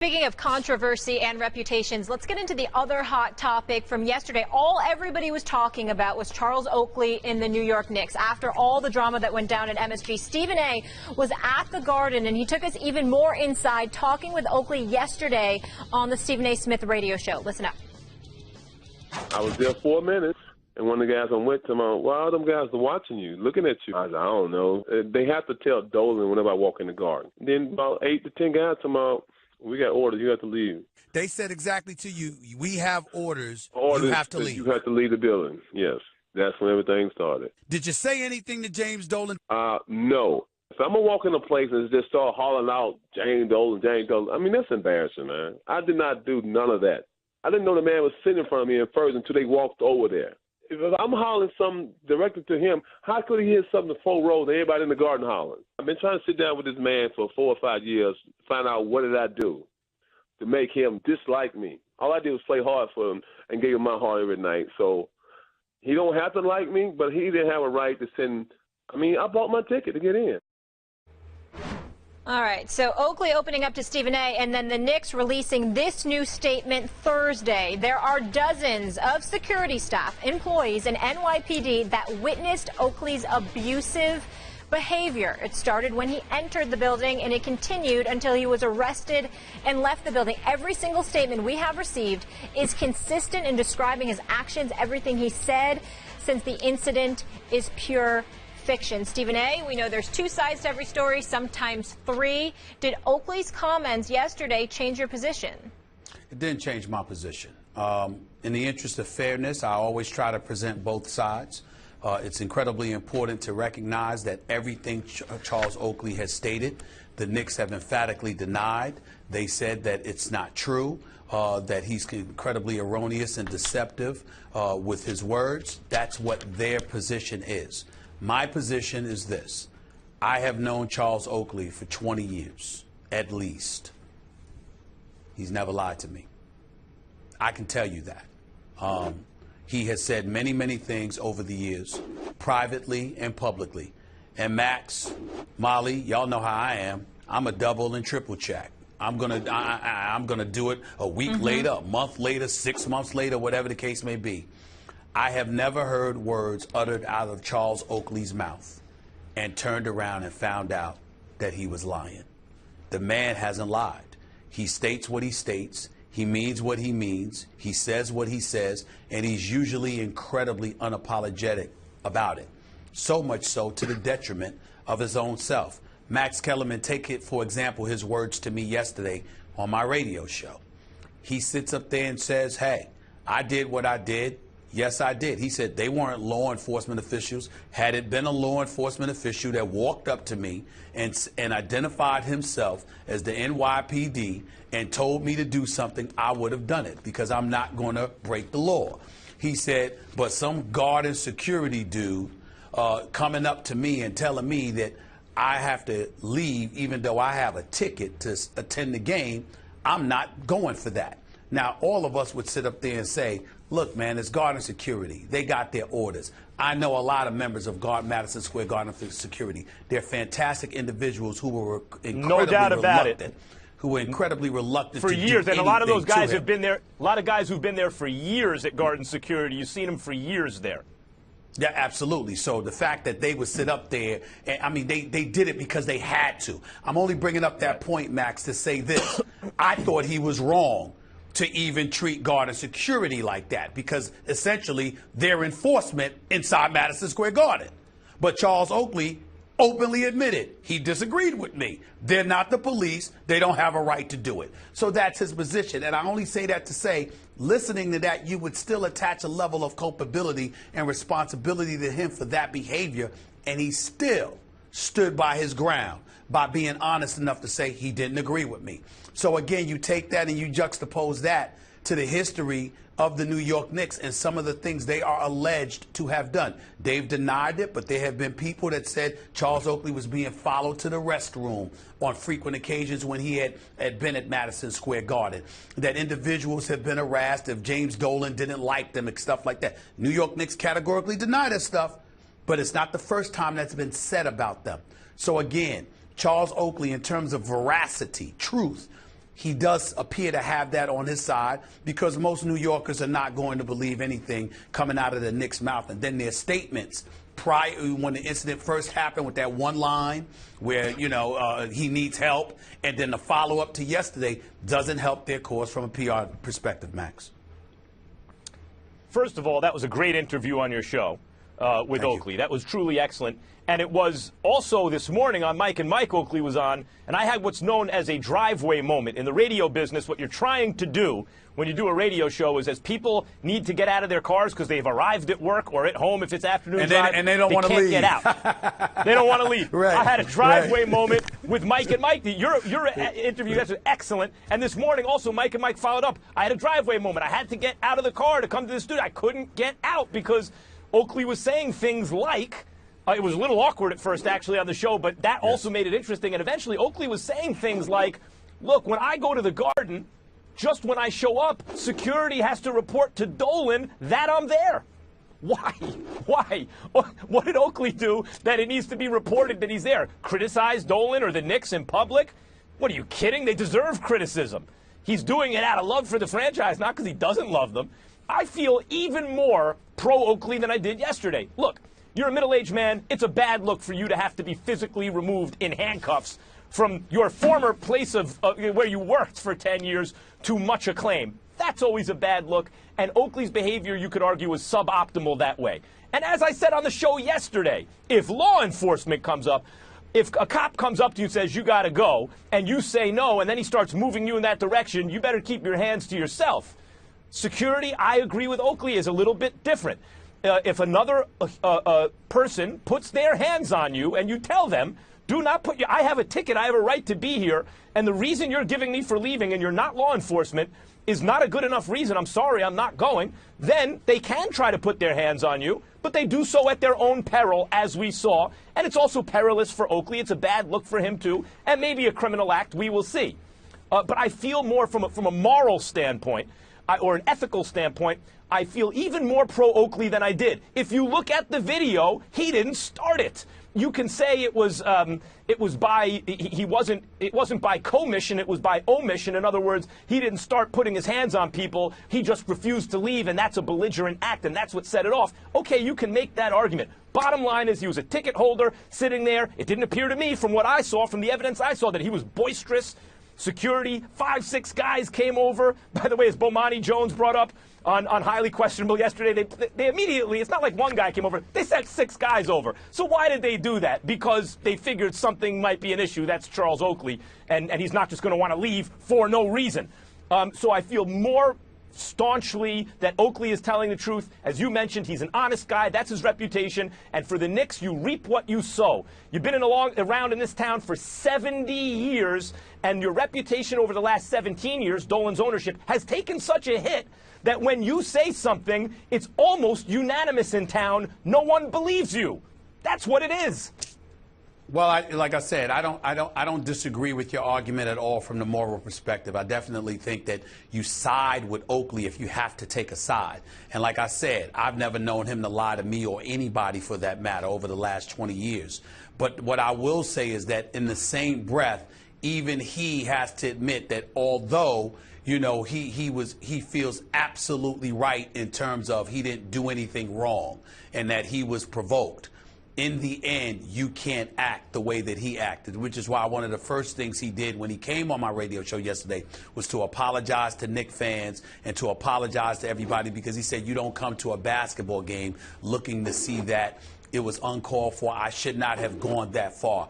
Speaking of controversy and reputations, let's get into the other hot topic from yesterday. All everybody was talking about was Charles Oakley in the New York Knicks. After all the drama that went down at MSG, Stephen A. was at the Garden, and he took us even more inside, talking with Oakley yesterday on the Stephen A. Smith radio show. Listen up. I was there 4 minutes, and one of the guys I'm with told me, "Well, all them guys are watching you, looking at you." I said, "I don't know." They have to tell Dolan whenever I walk in the Garden. Then about 8 to 10 guys told me, "We got orders. You have to leave." They said exactly to you, "We have orders. Orders. You have to leave." You have to leave the building. Yes, that's when everything started. Did you say anything to James Dolan? No. If I'm gonna walk in a place and just start hollering out James Dolan, James Dolan, I mean, that's embarrassing, man. I did not do none of that. I didn't know the man was sitting in front of me at first until they walked over there. If I'm hollering something directed to him, how could he hear something to 4 rows and everybody in the Garden hollering? I've been trying to sit down with this man for 4 or 5 years, find out what did I do to make him dislike me. All I did was play hard for him and gave him my heart every night. So he don't have to like me, but he didn't have a right to send. I mean, I bought my ticket to get in. All right, so Oakley opening up to Stephen A., and then the Knicks releasing this new statement Thursday. There are dozens of security staff, employees, and NYPD that witnessed Oakley's abusive behavior. It started when he entered the building, and it continued until he was arrested and left the building. Every single statement we have received is consistent in describing his actions, everything he said since the incident is pure fiction. Stephen A., we know there's 2 sides to every story, sometimes 3. Did Oakley's comments yesterday change your position? It didn't change my position. In the interest of fairness, I always try to present both sides. It's incredibly important to recognize that everything Charles Oakley has stated, the Knicks have emphatically denied. They said that it's not true, that he's incredibly erroneous and deceptive with his words. That's what their position is. My position is this. I have known Charles Oakley for 20 years, at least. He's never lied to me. I can tell you that. He has said many, many things over the years, privately and publicly. And Max, Molly, y'all know how I am. I'm a double and triple check. I'm gonna do it a week later, a month later, 6 months later, whatever the case may be. I have never heard words uttered out of Charles Oakley's mouth and turned around and found out that he was lying. The man hasn't lied. He states what he states. He means what he means. He says what he says, and he's usually incredibly unapologetic about it. So much so to the detriment of his own self. Max Kellerman, take it, for example, his words to me yesterday on my radio show. He sits up there and says, "Hey, I did what I did. Yes, I did." He said they weren't law enforcement officials. Had it been a law enforcement official that walked up to me and identified himself as the NYPD and told me to do something, I would have done it because I'm not going to break the law. He said, but some guard and security dude coming up to me and telling me that I have to leave even though I have a ticket to attend the game, I'm not going for that. Now, all of us would sit up there and say, look, man, it's Guard and Security. They got their orders. I know a lot of members of Madison Square Garden Security. They're fantastic individuals who were incredibly reluctant. Who were incredibly reluctant for to years, do and a lot of those guys him. have been there. A lot of guys who've been there for years at Garden Security. You've seen them for years there. Yeah, absolutely. So the fact that they would sit up there, and I mean, they did it because they had to. I'm only bringing up that point, Max, to say this. I thought he was wrong to even treat Guard and Security like that because essentially they're enforcement inside Madison Square Garden. But Charles Oakley openly admitted he disagreed with me. They're not the police. They don't have a right to do it. So that's his position. And I only say that to say, listening to that, you would still attach a level of culpability and responsibility to him for that behavior. And he still stood by his ground by being honest enough to say he didn't agree with me. So again, you take that and you juxtapose that to the history of the New York Knicks and some of the things they are alleged to have done. They've denied it, but there have been people that said Charles Oakley was being followed to the restroom on frequent occasions when he had been at Madison Square Garden. That individuals have been harassed if James Dolan didn't like them and stuff like that. New York Knicks categorically deny that stuff, but it's not the first time that's been said about them. So again, Charles Oakley, in terms of veracity, truth, he does appear to have that on his side because most New Yorkers are not going to believe anything coming out of the Knicks' mouth. And then their statements prior, when the incident first happened with that one line where, he needs help, and then the follow-up to yesterday doesn't help their cause from a PR perspective, Max. First of all, that was a great interview on your show with Oakley. That was truly excellent. And it was also this morning on Mike and Mike Oakley was on, and I had what's known as a driveway moment. In the radio business, what you're trying to do when you do a radio show is as people need to get out of their cars because they've arrived at work or at home if it's afternoon drive, and they don't want to leave. They can't get out. They don't want to leave. Right, I had a driveway moment with Mike and Mike. Your interview was excellent. And this morning also Mike and Mike followed up. I had a driveway moment. I had to get out of the car to come to the studio. I couldn't get out because Oakley was saying things like, it was a little awkward at first, actually, on the show, but that also made it interesting. And eventually, Oakley was saying things like, look, when I go to the Garden, just when I show up, security has to report to Dolan that I'm there. Why? Why? What did Oakley do that it needs to be reported that he's there? Criticize Dolan or the Knicks in public? What, are you kidding? They deserve criticism. He's doing it out of love for the franchise, not because he doesn't love them. I feel even more pro-Oakley than I did yesterday. Look, you're a middle-aged man. It's a bad look for you to have to be physically removed in handcuffs from your former place of where you worked for 10 years to much acclaim. That's always a bad look, and Oakley's behavior, you could argue, was suboptimal that way. And as I said on the show yesterday, if law enforcement comes up, if a cop comes up to you and says, you got to go, and you say no, and then he starts moving you in that direction, you better keep your hands to yourself. Security, I agree with Oakley, is a little bit different. If another person puts their hands on you and you tell them, do not put I have a ticket, I have a right to be here, and the reason you're giving me for leaving and you're not law enforcement is not a good enough reason, I'm sorry, I'm not going, then they can try to put their hands on you, but they do so at their own peril, as we saw, and it's also perilous for Oakley. It's a bad look for him, too, and maybe a criminal act, we will see. But I feel more from a moral standpoint, or an ethical standpoint, I feel even more pro-Oakley than I did. If you look at the video, he didn't start it. You can say it was by it wasn't by commission, it was by omission. In other words, he didn't start putting his hands on people. He just refused to leave, and that's a belligerent act, and that's what set it off. Okay, you can make that argument. Bottom line is he was a ticket holder sitting there. It didn't appear to me from what I saw, from the evidence I saw, that he was boisterous. Security, 5-6 guys came over. By the way, as Bomani Jones brought up on Highly Questionable yesterday, they immediately, it's not like one guy came over, they sent 6 guys over. So why did they do that? Because they figured something might be an issue. That's Charles Oakley, and he's not just going to want to leave for no reason. So I feel more staunchly that Oakley is telling the truth. As you mentioned, he's an honest guy. That's his reputation. And for the Knicks, you reap what you sow. You've been around in this town for 70 years, and your reputation over the last 17 years, Dolan's ownership, has taken such a hit that when you say something, it's almost unanimous in town. No one believes you. That's what it is. Well, like I said, I don't disagree with your argument at all from the moral perspective. I definitely think that you side with Oakley if you have to take a side. And like I said, I've never known him to lie to me or anybody for that matter over the last 20 years. But what I will say is that in the same breath, even he has to admit that although, he feels absolutely right in terms of he didn't do anything wrong and that he was provoked. In the end, you can't act the way that he acted, which is why one of the first things he did when he came on my radio show yesterday was to apologize to Knicks fans and to apologize to everybody, because he said, you don't come to a basketball game looking to see that it was uncalled for. I should not have gone that far.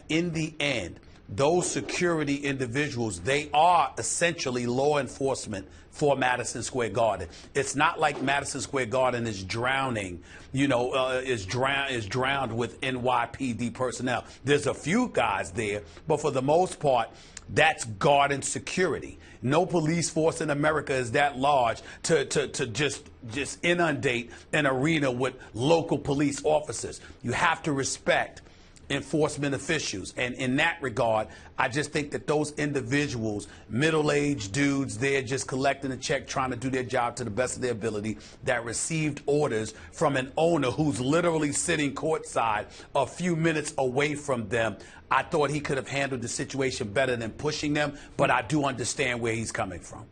In the end, those security individuals, they are essentially law enforcement for Madison Square Garden. It's not like Madison Square Garden is drowning, is drowned with NYPD personnel. There's a few guys there, but for the most part, that's Garden security. No police force in America is that large to just inundate an arena with local police officers. You have to respect enforcement officials. And in that regard, I just think that those individuals, middle-aged dudes, they're just collecting a check, trying to do their job to the best of their ability, that received orders from an owner who's literally sitting courtside a few minutes away from them. I thought he could have handled the situation better than pushing them, but I do understand where he's coming from.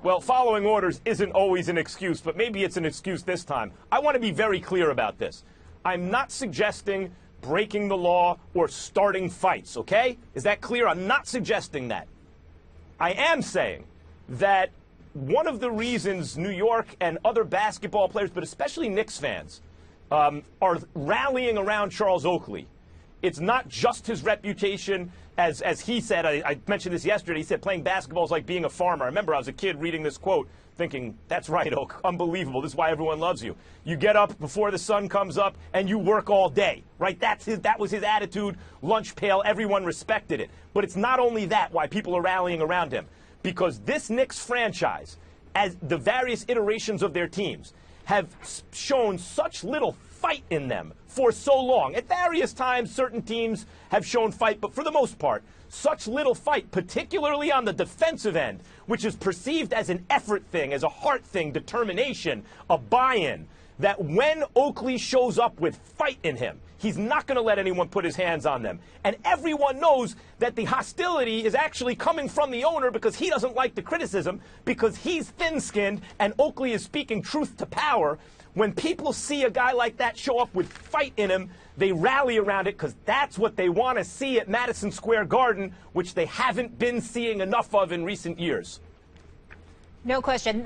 Well, following orders isn't always an excuse, but maybe it's an excuse this time. I want to be very clear about this. I'm not suggesting breaking the law or starting fights, okay? Is that clear? I'm not suggesting that. I am saying that one of the reasons New York and other basketball players, but especially Knicks fans, are rallying around Charles Oakley, it's not just his reputation. As he said, I mentioned this yesterday, he said playing basketball is like being a farmer. I remember I was a kid reading this quote thinking, that's right, Oak, unbelievable. This is why everyone loves you. You get up before the sun comes up and you work all day, right? That was his attitude, lunch pail, everyone respected it. But it's not only that why people are rallying around him, because this Knicks franchise, as the various iterations of their teams, have shown such little fight in them for so long. At various times, certain teams have shown fight, but for the most part, such little fight, particularly on the defensive end, which is perceived as an effort thing, as a heart thing, determination, a buy-in, that when Oakley shows up with fight in him, he's not going to let anyone put his hands on them. And everyone knows that the hostility is actually coming from the owner because he doesn't like the criticism, because he's thin-skinned and Oakley is speaking truth to power. When people see a guy like that show up with fight in him, they rally around it because that's what they want to see at Madison Square Garden, which they haven't been seeing enough of in recent years. No question.